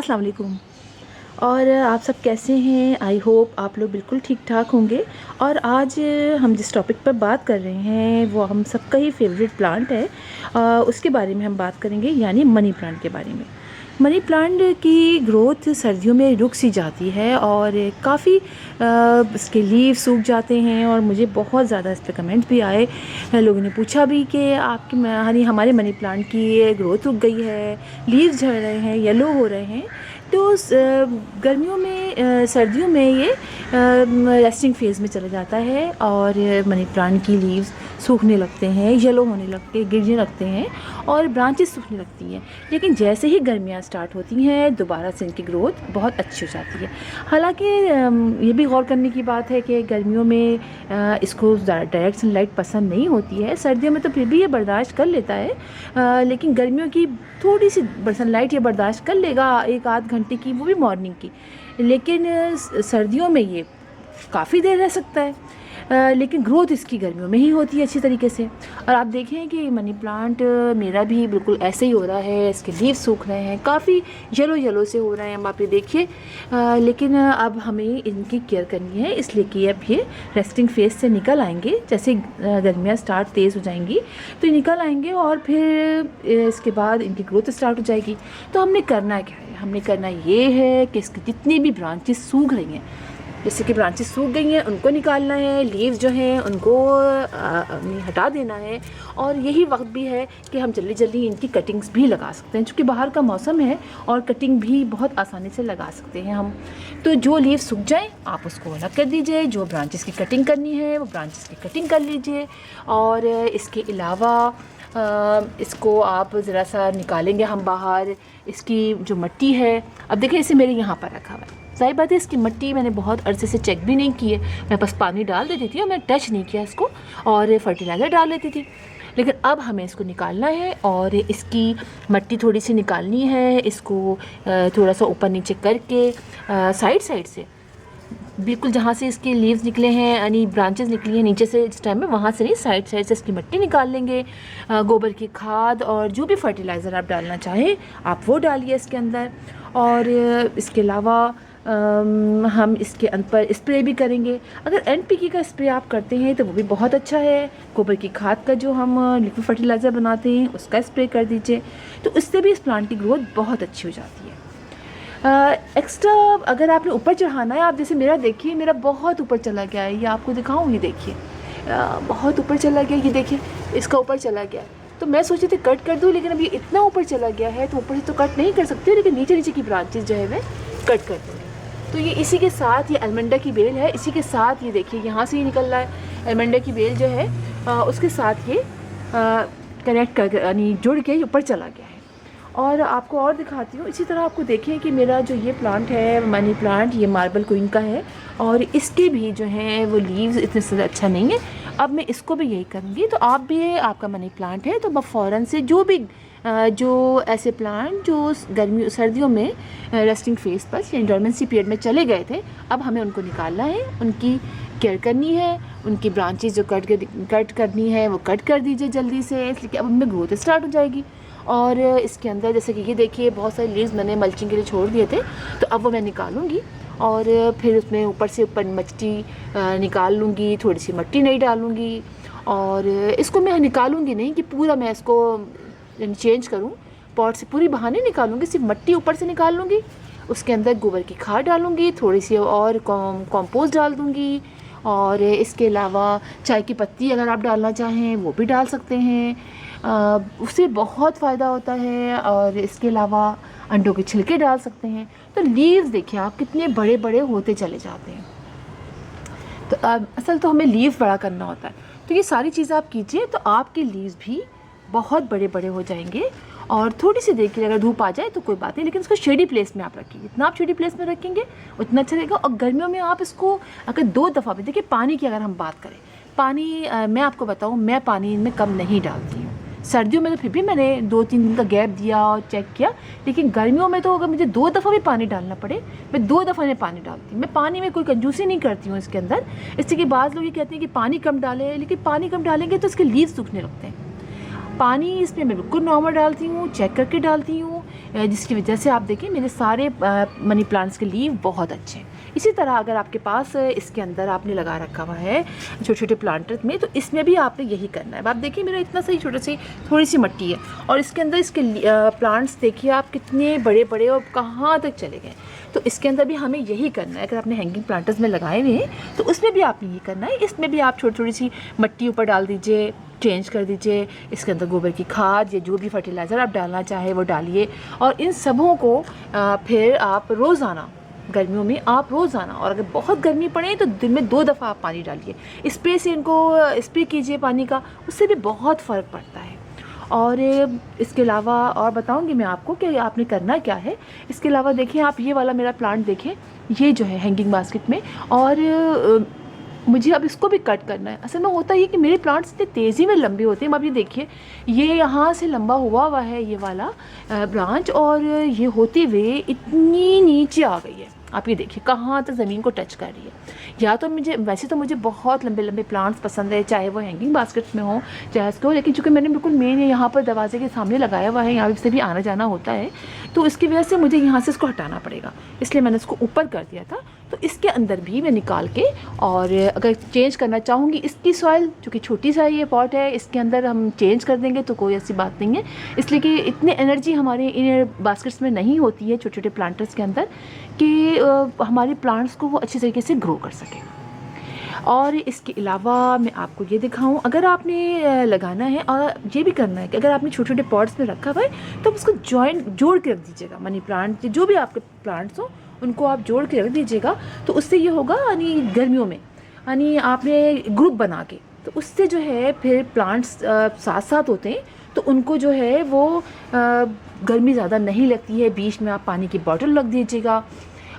अस्सलाम वालेकुम। और आप सब कैसे हैं? आई होप आप लोग बिल्कुल ठीक ठाक होंगे। और आज हम जिस टॉपिक पर बात कर रहे हैं वो हम सबका ही फेवरेट प्लांट है। उसके बारे में हम बात करेंगे, यानी मनी प्लांट के बारे में। मनी प्लांट की ग्रोथ सर्दियों में रुक सी जाती है और काफ़ी इसके लीव सूख जाते हैं। और मुझे बहुत ज़्यादा इस पर कमेंट भी आए, लोगों ने पूछा भी कि आपकी यानी हमारे मनी प्लांट की ग्रोथ रुक गई है, लीव्स झड़ रहे हैं, येलो हो रहे हैं। तो गर्मियों में सर्दियों में ये रेस्टिंग फेज़ में चला जाता है और मनी प्लांट की लीव्स सूखने लगते हैं, येलो होने लगते, गिरने लगते हैं और ब्रांचेस सूखने लगती हैं। लेकिन जैसे ही गर्मियाँ स्टार्ट होती हैं दोबारा से इनकी ग्रोथ बहुत अच्छी हो जाती है। हालांकि ये भी गौर करने की बात है कि गर्मियों में इसको डायरेक्ट सनलाइट पसंद नहीं होती है। सर्दियों में तो फिर भी ये बर्दाश्त कर लेता है, लेकिन गर्मियों की थोड़ी सी सनलाइट ये बर्दाश्त कर लेगा, 1-8 घंटे की, वो भी मॉर्निंग की। लेकिन सर्दियों में ये काफ़ी देर रह सकता है, लेकिन ग्रोथ इसकी गर्मियों में ही होती है अच्छी तरीके से। और आप देखें कि मनी प्लांट मेरा भी बिल्कुल ऐसे ही हो रहा है, इसके लीव सूख रहे हैं, काफ़ी येलो से हो रहे हैं, आप ये देखिए। लेकिन अब हमें इनकी केयर करनी है, इसलिए कि अब ये रेस्टिंग फेज से निकल आएंगे। जैसे गर्मियाँ स्टार्ट तेज़ हो जाएंगी तो ये निकल आएंगे और फिर इसके बाद इनकी ग्रोथ स्टार्ट हो जाएगी। तो हमने करना क्या है? हमने करना ये है कि इसकी जितनी भी ब्रांचेस सूख रही हैं, जैसे कि ब्रांचेस सूख गई हैं उनको निकालना है, लीव्स जो हैं उनको हटा देना है। और यही वक्त भी है कि हम जल्दी जल्दी इनकी कटिंग्स भी लगा सकते हैं, क्योंकि बाहर का मौसम है और कटिंग भी बहुत आसानी से लगा सकते हैं हम। तो जो लीव्स सूख जाएं आप उसको अलग कर दीजिए, जो ब्रांचेस की कटिंग करनी है वो ब्रांचेस की कटिंग कर लीजिए। और इसके अलावा इसको आप ज़रा सा निकालेंगे हम बाहर, इसकी जो मिट्टी है, अब देखें इसे मेरे यहाँ पर रखा हुआ है। ज़ाहिर बात है इसकी मिट्टी मैंने बहुत अरसे से चेक भी नहीं की है, मैं बस पानी डाल देती थी और मैं टच नहीं किया इसको, और फर्टिलाइज़र डाल लेती थी। लेकिन अब हमें इसको निकालना है और इसकी मिट्टी थोड़ी सी निकालनी है। इसको थोड़ा सा ऊपर नीचे करके साइड से बिल्कुल जहाँ से इसके लीव्स निकले हैं, यानी ब्रांचेस निकली हैं नीचे से इस टाइम में, वहाँ से नहीं, साइड से इसकी मिट्टी निकाल लेंगे। गोबर की खाद और जो भी फर्टिलाइज़र आप डालना चाहें आप वो डालिए इसके अंदर। और इसके अलावा हम इसके अंत पर स्प्रे भी करेंगे। अगर एनपीके का स्प्रे आप करते हैं तो वो भी बहुत अच्छा है। गोबर की खाद का जो हम लिक्विड फर्टिलाइज़र बनाते हैं उसका स्प्रे कर दीजिए, तो इससे भी इस प्लांट की ग्रोथ बहुत अच्छी हो जाती है। एक्स्ट्रा अगर आपने ऊपर चढ़ाना है, आप जैसे मेरा देखिए, मेरा बहुत ऊपर चला गया है, ये आपको दिखाऊँ, ये देखिए बहुत ऊपर चला गया, ये देखिए इसका ऊपर चला गया। तो मैं सोची थी कट कर दूँ, लेकिन अब ये इतना ऊपर चला गया है तो ऊपर से तो कट नहीं कर सकती, लेकिन नीचे की ब्रांचेस जो है मैं कट कर दूँगी। तो ये इसी के साथ, ये एलमंडा की बेल है, इसी के साथ ये देखिए यहाँ से ही निकल रहा है। एलमंडा की बेल जो है उसके साथ ये कनेक्ट कर, यानी जुड़ के ऊपर चला गया है। और आपको और दिखाती हूँ, इसी तरह आपको देखें कि मेरा जो ये प्लांट है मनी प्लांट, ये मार्बल क्वीन का है और इसके भी जो हैं वो लीव्स इतने से अच्छा नहीं है। अब मैं इसको भी यही करूँगी। तो आप भी, आपका मनी प्लांट है तो फ़ौरन से जो ऐसे प्लांट जो सर्दियों में रेस्टिंग फेज पर या डोर्मेंसी पीरियड में चले गए थे, अब हमें उनको निकालना है, उनकी केयर करनी है, उनकी ब्रांचेस जो कट करनी है वो कट कर दीजिए जल्दी से, इसलिए अब हमें ग्रोथ स्टार्ट हो जाएगी। और इसके अंदर जैसे कि ये देखिए बहुत सारे लीव्स मैंने मल्चिंग के लिए छोड़ दिए थे, तो अब वो मैं निकालूंगी और फिर उसमें ऊपर मिट्टी निकाल लूँगी, थोड़ी सी मिट्टी नहीं डालूँगी। और इसको मैं निकालूँगी नहीं कि पूरा मैं इसको चेंज करूँ, पॉट से पूरी बाहर नहीं निकालूँगी, सिर्फ मिट्टी ऊपर से निकाल लूँगी। उसके अंदर गोबर की खाद डालूँगी, थोड़ी सी और कॉम्पोस्ट डाल दूँगी। और इसके अलावा चाय की पत्ती अगर आप डालना चाहें वो भी डाल सकते हैं, उससे बहुत फ़ायदा होता है। और इसके अलावा अंडों के छिलके डाल सकते हैं। तो लीव्स देखिए आप कितने बड़े बड़े होते चले जाते हैं। तो असल तो हमें लीव बड़ा करना होता है। तो ये सारी चीज़ें आप कीजिए तो आपके लीव्स भी बहुत बड़े बड़े हो जाएंगे। और थोड़ी सी देर के लिए अगर धूप आ जाए तो कोई बात नहीं, लेकिन इसको शेडी प्लेस में आप रखिए, जितना आप शेडी प्लेस में रखेंगे उतना अच्छा रहेगा। और गर्मियों में आप इसको अगर 2 दफ़ा भी, देखिए पानी की अगर हम बात करें, पानी मैं आपको बताऊं, मैं पानी इनमें कम नहीं डालती हूँ। सर्दियों में तो फिर भी मैंने 2-3 दिन का गैप दिया और चेक किया, लेकिन गर्मियों में तो अगर मुझे 2 दफ़ा भी पानी डालना पड़े मैं 2 दफ़ा में पानी डालती हूँ। मैं पानी में कोई कंजूसी नहीं करती हूँ इसके अंदर। इससे कि बाज़ लोग ये कहते हैं कि पानी कम डालें, लेकिन पानी कम डालेंगे तो इसके लीव्स सूखने लगते हैं। पानी इसमें मैं बिल्कुल नॉर्मल डालती हूँ, चेक करके डालती हूँ। जिसकी वजह से आप देखिए मेरे सारे मनी प्लांट्स के लीव बहुत अच्छे हैं। इसी तरह अगर आपके पास इसके अंदर आपने लगा रखा हुआ है छोटे छोटे प्लांटर्स में, तो इसमें भी आपने यही करना है। आप देखिए मेरा इतना सही छोटा सी थोड़ी सी मिट्टी है और इसके अंदर इसके प्लांट्स देखिए आप कितने बड़े बड़े और कहाँ तक चले गए। तो इसके अंदर भी हमें यही करना है। अगर आपने हैंगिंग प्लांटर्स में लगाए हुए हैं तो उसमें भी आपने यही करना है। इसमें भी आप छोटी छोटी सी मिट्टी ऊपर डाल दीजिए, चेंज कर दीजिए। इसके अंदर गोबर की खाद या जो भी फर्टिलाइज़र आप डालना चाहे वो डालिए और इन सबों को फिर आप रोज़ाना, गर्मियों में आप रोज़ाना, और अगर बहुत गर्मी पड़े तो दिन में 2 दफ़ा आप पानी डालिए। स्प्रे से इनको स्प्रे कीजिए पानी का, उससे भी बहुत फ़र्क पड़ता है। और इसके अलावा और बताऊंगी मैं आपको कि आपने करना क्या है। इसके अलावा देखिए आप ये वाला मेरा प्लांट देखें, ये जो है हैंगिंग बास्केट में, और मुझे अब इसको भी कट करना है। असल में होता है कि मेरे प्लांट्स इतने तेज़ी में लंबे होते हैं। अब ये देखिए ये यहाँ से लंबा हुआ है ये वाला ब्रांच, और ये होते हुए इतनी नीचे आ गई है। आप ये देखिए कहाँ तक ज़मीन को टच कर रही है। या तो वैसे तो मुझे बहुत लंबे लंबे प्लांट्स पसंद है, चाहे वो हैंगिंग बास्केट्स में हो चाहे इसके हो, लेकिन चूँकि मैंने बिल्कुल मेन यहाँ पर दरवाजे के सामने लगाया हुआ है, यहाँ से भी आना जाना होता है, तो इसकी वजह से मुझे यहाँ से इसको हटाना पड़ेगा, इसलिए मैंने इसको ऊपर कर दिया था। तो इसके अंदर भी मैं निकाल के, और अगर चेंज करना चाहूँगी इसकी सॉइल, चूँकि छोटी सा ये पॉट है, इसके अंदर हम चेंज कर देंगे तो कोई ऐसी बात नहीं है, इसलिए कि इतनी एनर्जी हमारे इन बास्केट्स में नहीं होती है छोटे छोटे प्लांटर्स के अंदर कि हमारे प्लांट्स को वो अच्छी तरीके से ग्रो कर सकें। और इसके अलावा मैं आपको ये दिखाऊं, अगर आपने लगाना है और ये भी करना है कि अगर आपने छोटे छोटे पॉट्स में रखा हुआ है तो उसको जोड़ के रख दीजिएगा। मनी प्लांट जो भी आपके प्लांट्स हो उनको आप जोड़ के रख दीजिएगा, तो उससे ये होगा यानी गर्मियों में यानी आपने ग्रुप बना के, तो उससे जो है फिर प्लांट्स साथ साथ होते हैं तो उनको जो है वो गर्मी ज़्यादा नहीं लगती है। बीच में आप पानी की बॉटल रख दीजिएगा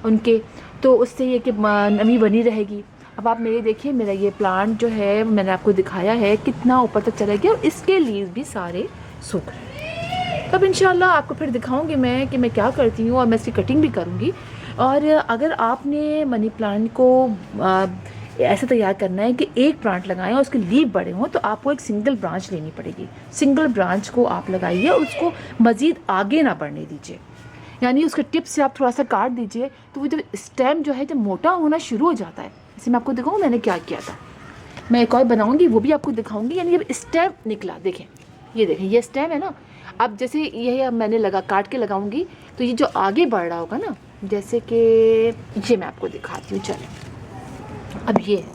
उनके, तो उससे ये कि नमी बनी रहेगी। अब आप मेरे देखिए मेरा ये प्लांट जो है मैंने आपको दिखाया है कितना ऊपर तक चला गया और इसके लीव्स भी सारे सूख रहे हैं। तब इंशाल्लाह आपको फिर दिखाऊंगी मैं कि मैं क्या करती हूँ और मैं इसकी कटिंग भी करूँगी। और अगर आपने मनी प्लांट को ऐसा तैयार करना है कि एक प्लांट लगाएं और उसके लीव बड़े हों, तो आपको एक सिंगल ब्रांच लेनी पड़ेगी। सिंगल ब्रांच को आप लगाइए और उसको मज़ीद आगे ना बढ़ने दीजिए, यानी उसके टिप से आप थोड़ा सा काट दीजिए, तो वो जब स्टेम जो है जब मोटा होना शुरू हो जाता है, जैसे मैं आपको दिखाऊँ मैंने क्या किया था, मैं एक और बनाऊंगी वो भी आपको दिखाऊंगी। यानी जब स्टेम निकला, देखें ये देखें ये स्टेम है ना, अब जैसे ये मैंने काट के लगाऊंगी तो ये जो आगे बढ़ रहा होगा ना, जैसे कि ये मैं आपको दिखाती हूँ। चलो अब ये है,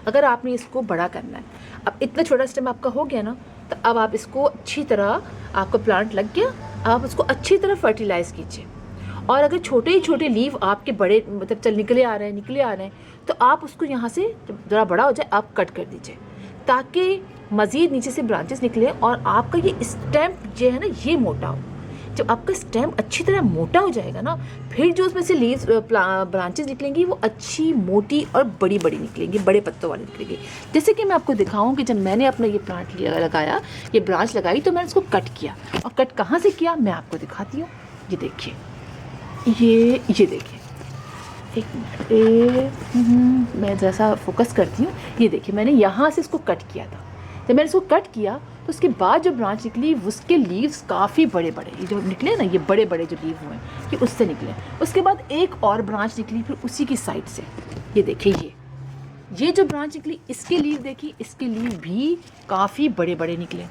अगर आपने इसको बड़ा करना है, अब इतना छोटा स्टेम आपका हो गया ना, तो अब आप इसको अच्छी तरह, आपका प्लांट लग गया, आप उसको अच्छी तरह फर्टिलाइज़ कीजिए। और अगर छोटे ही छोटे लीव आपके बड़े मतलब निकले आ रहे हैं, तो आप उसको यहाँ से जब ज़रा बड़ा हो जाए आप कट कर दीजिए, ताकि मज़ीद नीचे से ब्रांचेस निकले और आपका ये स्टेम जो है ना ये मोटा हो। जब आपका स्टेम अच्छी तरह मोटा हो जाएगा ना, फिर जो उसमें से लीव्स ब्रांचेस निकलेंगी वो अच्छी मोटी और बड़ी बड़ी निकलेंगी, बड़े पत्तों वाली निकलेंगी। जैसे कि मैं आपको दिखाऊं कि जब मैंने अपना ये प्लांट लगाया, ये ब्रांच लगाई, तो मैंने उसको कट किया, और कट कहाँ से किया मैं आपको दिखाती हूँ। ये देखिए ये देखिए, एक मिनट मैं जैसा फोकस करती हूँ, ये देखिए मैंने यहाँ से इसको कट किया था। जब मैंने इसको कट किया तो उसके बाद जो ब्रांच निकली उसके लीव्स काफ़ी बड़े बड़े, ये जो निकले ना ये बड़े बड़े जो लीव हुए ये उससे निकले। उसके बाद एक और ब्रांच निकली फिर उसी की साइड से, ये देखिए ये जो ब्रांच निकली इसके लीव देखिए, इसके लीव भी काफ़ी बड़े बड़े निकले।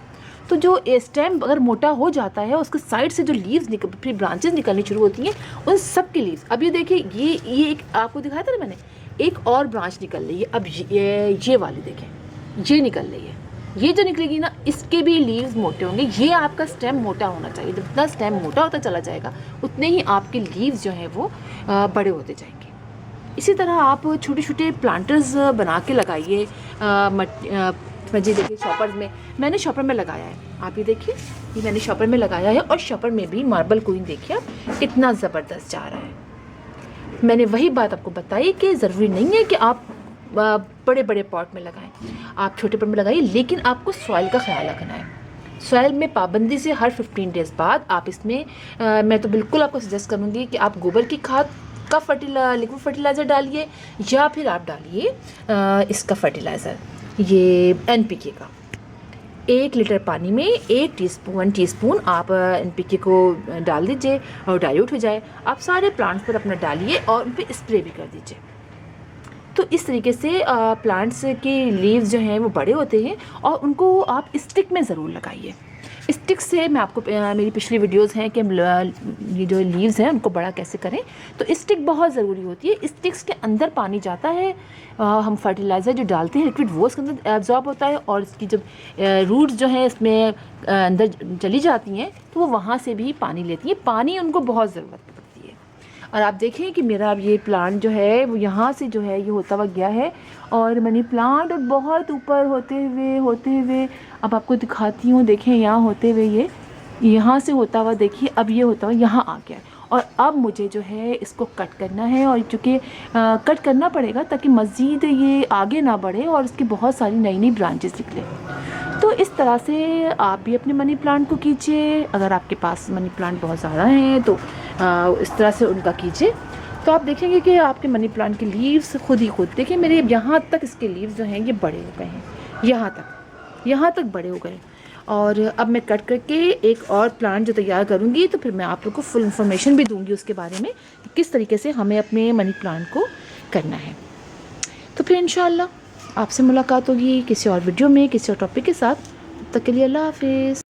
तो जो स्टेम अगर मोटा हो जाता है उसके साइड से जो लीव्स फिर ब्रांचेस निकलनी शुरू होती हैं उन सब के लीव्स। अब ये देखिए ये एक आपको दिखाया था ना मैंने, एक और ब्रांच निकल रही है। अब ये वाली देखें ये निकल रही है, ये जो निकलेगी ना इसके भी लीव्स मोटे होंगे। ये आपका स्टेम मोटा होना चाहिए, जितना स्टेम मोटा होता चला जाएगा उतने ही आपके लीव्स जो हैं वो बड़े होते जाएंगे। इसी तरह आप छोटे छोटे प्लांटर्स बना के लगाइए। जी देखिए शॉपर में, मैंने शॉपर में लगाया है, आप ये देखिए ये मैंने शॉपर में लगाया है, और शॉपर में भी मार्बल क्वीन देखिए आप कितना ज़बरदस्त जा रहा है। मैंने वही बात आपको बताई कि ज़रूरी नहीं है कि आप बड़े बड़े पॉट में लगाएं, आप छोटे पॉट में लगाइए, लेकिन आपको सॉइल का ख्याल रखना है। सॉइल में पाबंदी से हर 15 डेज़ बाद आप इसमें मैं तो बिल्कुल आपको सजेस्ट करूँगी कि आप गोबर की खाद का लिक्विड फर्टिलाइज़र डालिए, या फिर आप डालिए इसका फर्टिलाइज़र, ये NPK का। 1 लीटर पानी में 1 टीस्पून आप NPK को डाल दीजिए और डाइल्यूट हो जाए। आप सारे प्लांट्स पर अपना डालिए और उन पर स्प्रे भी कर दीजिए। तो इस तरीके से प्लांट्स के लीव्स जो हैं वो बड़े होते हैं और उनको आप स्टिक में ज़रूर लगाइए। स्टिक से मैं आपको मेरी पिछली वीडियोस हैं कि ये जो लीव्स हैं उनको बड़ा कैसे करें, तो स्टिक बहुत ज़रूरी होती है। स्टिक्स के अंदर पानी जाता है, हम फर्टिलाइज़र जो डालते हैं लिक्विड वो उसके अंदर एब्जॉर्ब होता है और इसकी जब रूट्स जो हैं इसमें अंदर चली जाती हैं तो वो वहाँ से भी पानी लेती हैं। पानी उनको बहुत ज़रूरत पड़ती है। और आप देखें कि मेरा अब ये प्लांट जो है वो यहाँ से जो है ये होता हुआ गया है और मनी प्लांट बहुत ऊपर होते हुए अब आपको दिखाती हूँ। देखें यहाँ होते हुए ये यहाँ से होता हुआ, देखिए अब ये होता हुआ यहाँ आ गया और अब मुझे जो है इसको कट करना है और चूँकि कट करना पड़ेगा ताकि मज़ीद ये आगे ना बढ़े और इसकी बहुत सारी नई नई ब्रांचेस निकले। तो इस तरह से आप भी अपने मनी प्लांट को कीजिए। अगर आपके पास मनी प्लांट बहुत ज़्यादा हैं तो इस तरह से उनका कीजिए, तो आप देखेंगे कि आपके मनी प्लांट के लीव्स खुद देखिए मेरे यहाँ तक इसके लीव्स जो हैं ये बड़े हो गए हैं, यहाँ तक बड़े हो गए। और अब मैं कट करके एक और प्लांट जो तैयार करूँगी तो फिर मैं आप लोग को फुल इन्फॉर्मेशन भी दूँगी उसके बारे में कि किस तरीके से हमें अपने मनी प्लांट को करना है। तो फिर इंशाल्लाह आपसे मुलाकात होगी किसी और वीडियो में किसी और टॉपिक के साथ। तब तक के लिए अल्लाह हाफिज़।